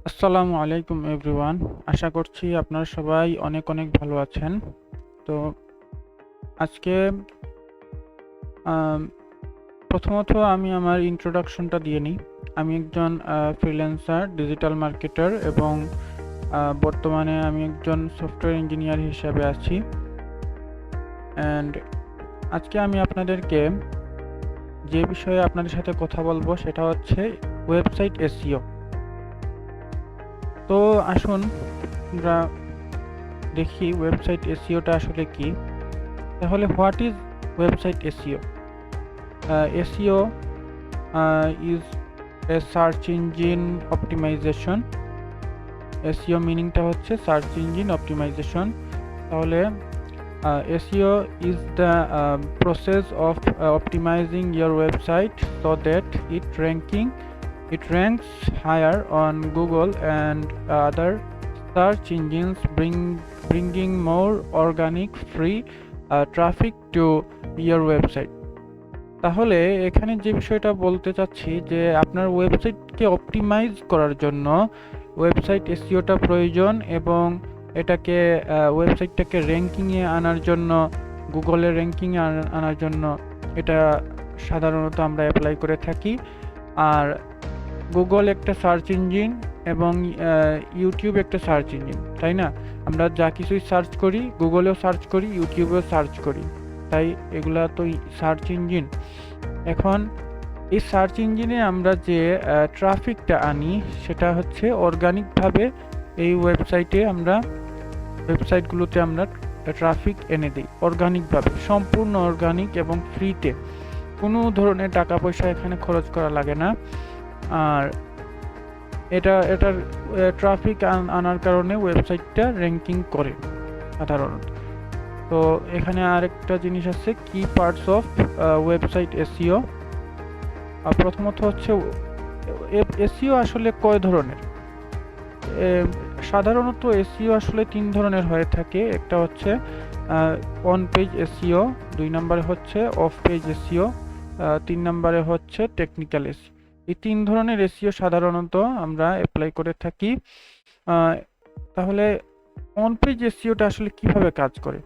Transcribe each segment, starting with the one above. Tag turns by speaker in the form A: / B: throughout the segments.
A: আসসালামু আলাইকুম এভরিওয়ান। আশা করছি আপনারা সবাই অনেক অনেক ভালো আছেন। তো আজকে আম, প্রথমত আমি আমার ইন্ট্রোডাকশনটা দিয়ে নিই। আমি একজন ফ্রিল্যান্সার, ডিজিটাল মার্কেটার এবং বর্তমানে আমি একজন সফটওয়্যার ইঞ্জিনিয়ার হিসেবে আছি। অ্যান্ড আজকে আমি আপনাদেরকে যে বিষয়ে আপনাদের সাথে কথা বলবো সেটা হচ্ছে ওয়েবসাইট এসইও। তো আসুন আমরা দেখি ওয়েবসাইট এসইওটা আসলে কি। তাহলে what is website SEO? SEO is a search engine optimization. SEO মিনিংটা হচ্ছে সার্চ ইঞ্জিন অপটিমাইজেশন। তাহলে SEO is the process of optimizing your website so that it ranks higher on Google and other search engines, bringing more organic free traffic to your website. তাহলে এখানে যে বিষয়টা বলতে চাচ্ছি যে আপনার ওয়েবসাইটকে অপটিমাইজ করার জন্য ওয়েবসাইট এসইওটা প্রয়োজন, এবং এটাকে ওয়েবসাইটটাকে র্যাঙ্কিংয়ে আনার জন্য, গুগলের র্যাঙ্কিংয়ে আনার জন্য এটা সাধারণত আমরা অ্যাপ্লাই করে থাকি। আর গুগল একটা সার্চ ইঞ্জিন এবং ইউটিউব একটা সার্চ ইঞ্জিন, তাই না? আমরা যা কিছুই সার্চ করি, গুগলেও সার্চ করি, ইউটিউবেও সার্চ করি, তাই এগুলা তো সার্চ ইঞ্জিন। এখন এই সার্চ ইঞ্জিনে আমরা যে ট্রাফিকটা আনি সেটা হচ্ছে অর্গানিকভাবে এই ওয়েবসাইটগুলোতে আমরা ট্রাফিক এনে দিই অর্গানিকভাবে, সম্পূর্ণ অর্গানিক এবং ফ্রিতে, কোনো ধরনের টাকা পয়সা এখানে খরচ করা লাগে না। আর এটার ট্রাফিক আনার কারণে ওয়েবসাইটটা র্যাঙ্কিং করে সাধারণত। তো এখানে আরেকটা জিনিস আছে, কি পার্টস অফ ওয়েবসাইট এসইও। প্রথমত হচ্ছে এসইও আসলে কয় ধরনের। সাধারণত এসইও আসলে 3 ধরনের হয়ে থাকে। একটা হচ্ছে অন পেজ এসইও, 2 নম্বরে হচ্ছে অফ পেজ এসইও, 3 নম্বরে হচ্ছে টেকনিক্যাল এসইও। এই 3 ধরনের এসইও সাধারণত আমরা অ্যাপ্লাই করে থাকি। তাহলে অন পেজ এসইওটা আসলে কিভাবে কাজ করে?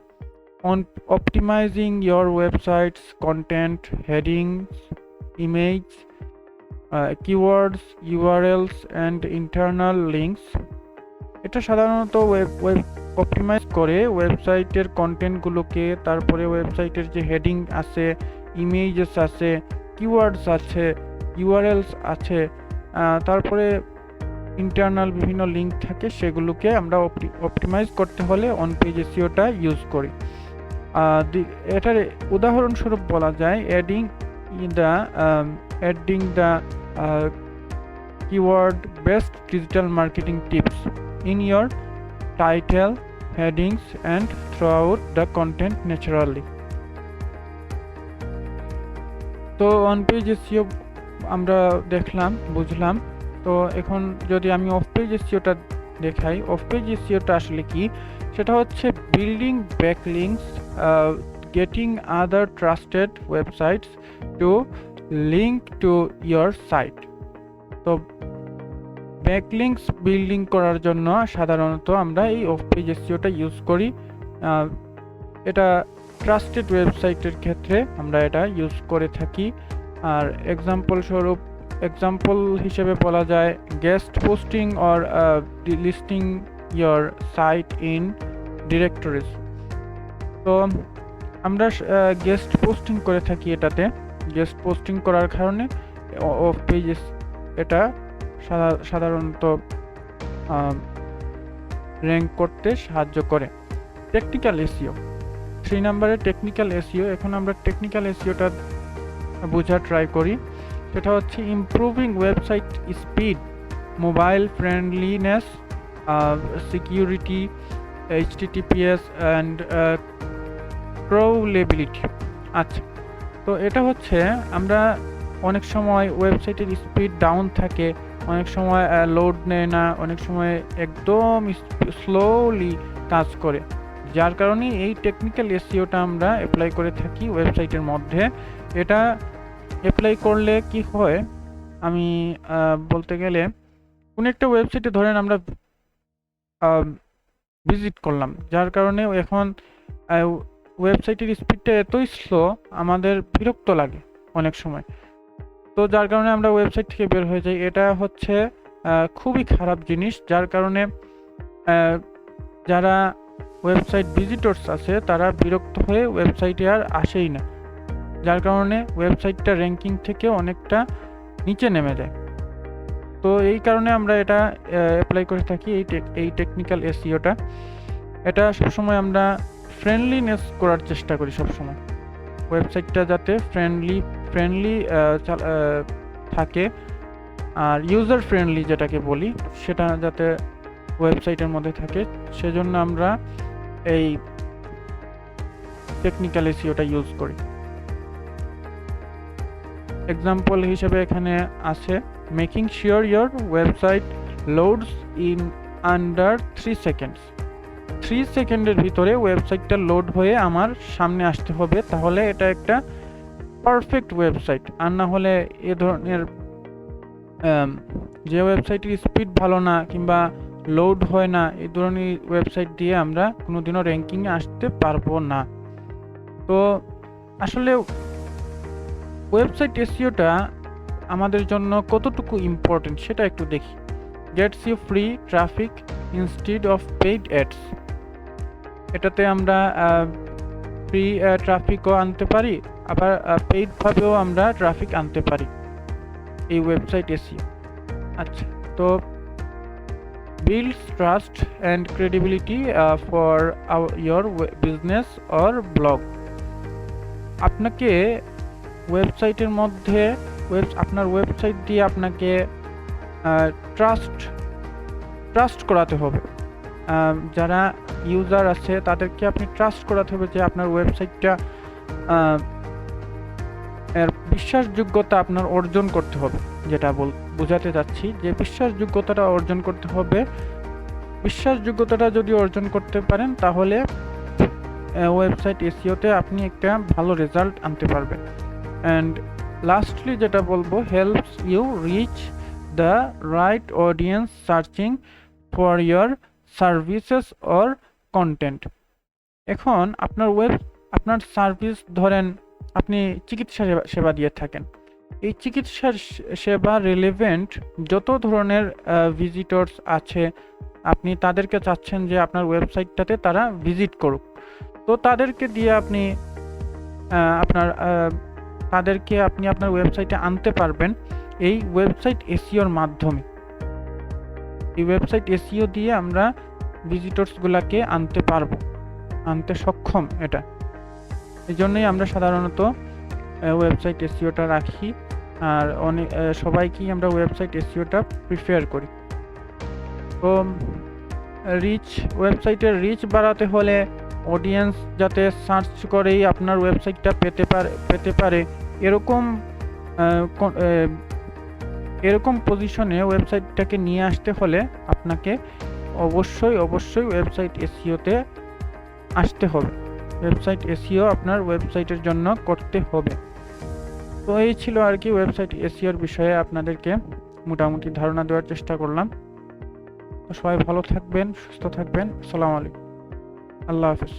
A: On optimizing your website's content, headings, image, keywords, URLs and internal links. এটা সাধারণত ওয়েব অপটিমাইজ করে ওয়েবসাইটের কন্টেন্টগুলোকে, তারপরে ওয়েবসাইটের যে হেডিং আছে, ইমেজেস আছে, কিওয়ার্ডস আছে, ইউআরএলস আছে, তারপরে ইন্টারনাল বিভিন্ন লিঙ্ক থাকে, সেগুলোকে আমরা অপটিমাইজ করতে হলে অন পেজ এসইওটা ইউজ করি। এটার উদাহরণস্বরূপ বলা যায় adding the keyword best digital marketing tips in your title, headings and through out the content naturally. তো অন পেজ এসইও আমরা দেখলাম, বুঝলাম। তো এখন যদি আমি অফ পেজ এসইওটা দেখাই, অফ পেজ এসইওটা আসলে কি, সেটা হচ্ছে building backlinks, getting other trusted websites to link to your site. তো ব্যাকলিংকস বিল্ডিং করার জন্য সাধারণত আমরা এই অফ পেজ এসইওটা ইউজ করি। এটা ট্রাস্টেড ওয়েবসাইটের ক্ষেত্রে আমরা এটা ইউজ করে থাকি। আর এক্সাম্পল হিসেবে বলা যায় guest posting or listing your site in directories. তো আমরা গেস্ট পোস্টিং করে থাকি এটাতে। গেস্ট পোস্টিং করার কারণে অফ পেজেস এটা সাধারণত র্যাঙ্ক করতে সাহায্য করে। টেকনিক্যাল এসইও, 3 নম্বরে টেকনিক্যাল এসইও। এখন আমরা টেকনিক্যাল এসইওটা বোঝার ট্রাই করি। সেটা হচ্ছে improving website speed, mobile friendliness, security, HTTPS and crawlability. আচ্ছা, তো এটা হচ্ছে আমরা অনেক সময় ওয়েবসাইটের স্পিড ডাউন থাকে, অনেক সময় লোড নেয় না, অনেক সময় একদম স্লোলি কাজ করে, যার কারণে এই টেকনিক্যাল এসইওটা আমরা অ্যাপ্লাই করে থাকি ওয়েবসাইটের মধ্যে। এটা অ্যাপ্লাই করলে কি হয়, আমি বলতে গেলে কোনো একটা ওয়েবসাইটে ধরেন আমরা ভিজিট করলাম, যার কারণে এখন ওয়েবসাইটের স্পিডটা এতই স্লো, আমাদের বিরক্ত লাগে অনেক সময়। তো যার কারণে আমরা ওয়েবসাইট থেকে বের হয়ে যাই। এটা হচ্ছে খুবই খারাপ জিনিস, যার কারণে যারা ওয়েবসাইট ভিজিটর্স আছে তারা বিরক্ত হয়ে ওয়েবসাইটে আর আসেই না, যার কারণে ওয়েবসাইটটা র্যাঙ্কিং থেকে অনেকটা নিচে নেমে যায়। তো এই কারণে আমরা এটা অ্যাপ্লাই করে থাকি, এই টেকনিক্যাল এসইওটা। এটা সবসময় আমরা ফ্রেন্ডলিনেস করার চেষ্টা করি, সবসময় ওয়েবসাইটটা যাতে ফ্রেন্ডলি থাকে, আর ইউজার ফ্রেন্ডলি যেটাকে বলি সেটা যাতে ওয়েবসাইটের মধ্যে থাকে, সেজন্য আমরা এই টেকনিক্যাল এসইওটা ইউজ করি। এক্সাম্পল হিসেবে এখানে আছে making sure your website loads in under 3 seconds. 3 সেকেন্ডের ভিতরে ওয়েবসাইটটা লোড হয়ে আমার সামনে আসতে হবে, তাহলে এটা একটা পারফেক্ট ওয়েবসাইট। আর না হলে এ ধরনের যে ওয়েবসাইটের স্পিড ভালো না কিংবা লোড হয় না, এই ধরনের ওয়েবসাইট দিয়ে আমরা কোনোদিনও র্যাঙ্কিংয়ে আসতে পারবো না। তো আসলে ওয়েবসাইট এসইওটা আমাদের জন্য কতটুকু ইম্পর্টেন্ট সেটা একটু দেখি। Gets you free traffic instead of paid ads. এটাতে আমরা ফ্রি ট্রাফিকও আনতে পারি, আবার পেইডভাবেও আমরা ট্রাফিক আনতে পারি এই ওয়েবসাইট এসইও। আচ্ছা, তো builds trust and credibility for your business or blog. আপনাকে ওয়েবসাইটের মধ্যে আপনার ওয়েবসাইট দিয়ে আপনাকে ট্রাস্ট করাতে হবে। যারা ইউজার আছে তাদেরকে আপনি ট্রাস্ট করাতে হবে যে আপনার ওয়েবসাইটটা এর বিশ্বাসযোগ্যতা আপনার অর্জন করতে হবে। যেটা বোঝাতে চাচ্ছি যে বিশ্বাসযোগ্যতাটা অর্জন করতে হবে। বিশ্বাসযোগ্যতাটা যদি অর্জন করতে পারেন তাহলে ওয়েবসাইট এসইওতে আপনি একটা ভালো রেজাল্ট আনতে পারবেন। অ্যান্ড লাস্টলি যেটা বলবো, helps you reach the right audience searching for your services or content. এখন আপনার সার্ভিস, ধরেন আপনি চিকিৎসা সেবা দিয়ে থাকেন, এই চিকিৎসা সেবা রিলেভেন্ট যত ধরনের ভিজিটর্স আছে আপনি তাদেরকে চাচ্ছেন যে আপনার ওয়েবসাইটটাতে তারা ভিজিট করুক। তো তাদেরকে দিয়ে আপনি আপনার ওয়েবসাইটে আনতে পারবেন এই ওয়েবসাইট এসইওর মাধ্যমে। এই ওয়েবসাইট এসইও দিয়ে আমরা ভিজিটর্সগুলোকে আনতে সক্ষম। এটা এই জন্যই আমরা সাধারণত ওয়েবসাইট এসইওটা রাখি, আর সবাইকেই আমরা ওয়েবসাইট এসইওটা প্রিফার করি। তো ওয়েবসাইটের রিচ বাড়াতে হলে অডিয়েন্স যাতে সার্চ করেই আপনার ওয়েবসাইটটা পেতে পারে এরকম পজিশনে ওয়েবসাইটটাকে নিয়ে আসতে হলে আপনাকে অবশ্যই ওয়েবসাইট এসইওতে আসতে হবে। ওয়েবসাইট এসইও আপনার ওয়েবসাইটের জন্য করতে হবে। তো এই ছিল আর কি ওয়েবসাইট এসইওর বিষয়ে আপনাদেরকে মোটামুটি ধারণা দেওয়ার চেষ্টা করলাম। তো সবাই ভালো থাকবেন, সুস্থ থাকবেন। আসসালামু আলাইকুম, আল্লাহ হাফেজ।